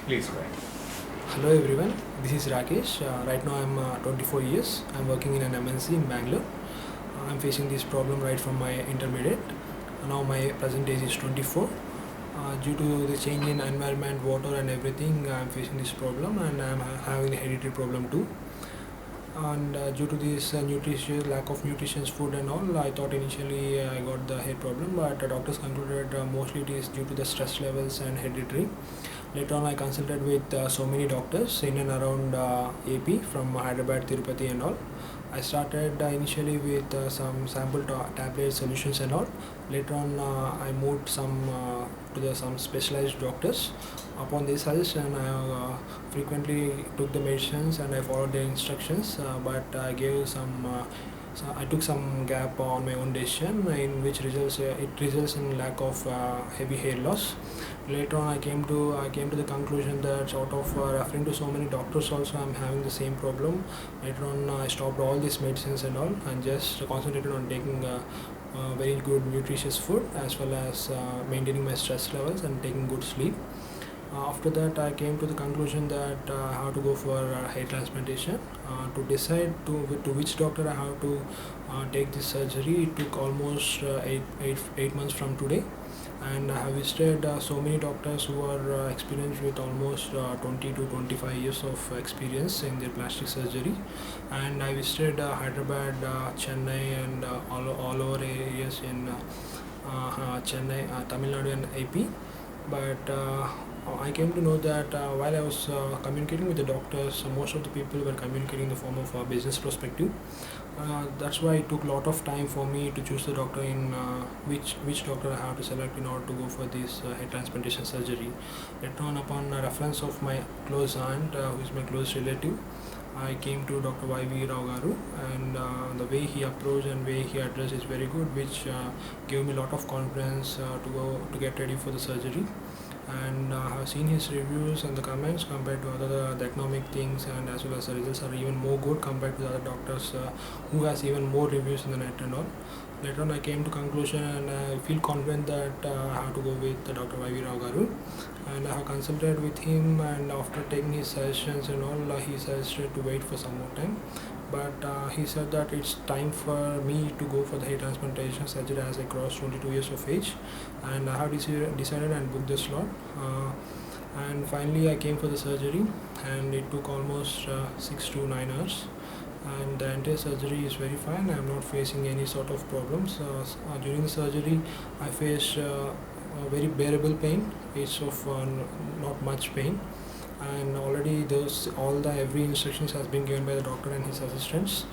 Please go ahead. Hello everyone, this is Rakesh. Right now I'm 24 years. I'm working in an MNC in Bangalore. I'm facing this problem right from my intermediate. Now my present age is 24. Due to the change in environment, water and everything, I'm facing this problem and I'm having a hereditary problem too. And due to this lack of nutritious food and all, I thought initially I got the head problem, but the doctors concluded mostly it is due to the stress levels and hereditary. Later on I consulted with so many doctors in and around AP from Hyderabad, Tirupati and all. I started initially with some sample tablet solutions and all. Later on I moved some specialized doctors. Upon this suggestion I frequently took the medicines and I followed their instructions, but I gave so I took some gap on my own decision, in which it results in lack of heavy hair loss. Later on, I came to the conclusion that sort of referring to so many doctors also, I'm having the same problem. Later on, I stopped all these medicines and all, and just concentrated on taking very good nutritious food, as well as maintaining my stress levels and taking good sleep. After that, I came to the conclusion that I have to go for hair transplantation. To decide to which doctor I have to take this surgery, it took almost 8 months from today. And I have visited so many doctors who are experienced with almost 20 to 25 years of experience in their plastic surgery. And I visited Hyderabad, Chennai, and all over areas in Chennai, Tamil Nadu, and AP. But I came to know that while I was communicating with the doctors, most of the people were communicating in the form of a business perspective. That's why it took a lot of time for me to choose the doctor in which doctor I have to select in order to go for this hair transplantation surgery. Later on, upon reference of my close aunt, who is my close relative, I came to Dr. Y.V. Rao Garu, and the way he approached and way he addressed is very good, which gave me a lot of confidence to get ready for the surgery. And I have seen his reviews and the comments compared to other the economic things, and as well as the results are even more good compared to the other doctors who has even more reviews in the net and all. Later on I came to conclusion and I feel confident that I have to go with Dr. Y.V. Rao Garu, and I have consulted with him, and after taking his suggestions and all, he suggested to wait for some more time. But he said that it's time for me to go for the hair transplantation surgery as I crossed 22 years of age, and I have decided and booked the slot. And finally I came for the surgery, and it took almost 6 to 9 hours, and the entire surgery is very fine. I am not facing any sort of problems. During the surgery I faced a very bearable pain. It's of not much pain, and already those all the every instructions has been given by the doctor and his assistants,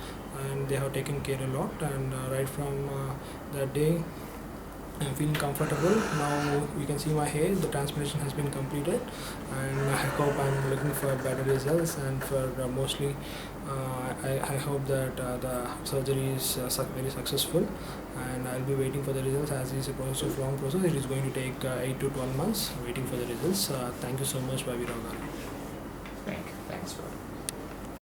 and they have taken care a lot. And right from that day I'm feeling comfortable. Now you can see my hair, the transplantation has been completed, and I hope I'm looking for better results, and for mostly I hope that the surgery is very successful, and I'll be waiting for the results. As it is a process of long process, it is going to take 8 to 12 months waiting for the results. Thank you so much, Babi Rao Garu. Thank you. Thanks for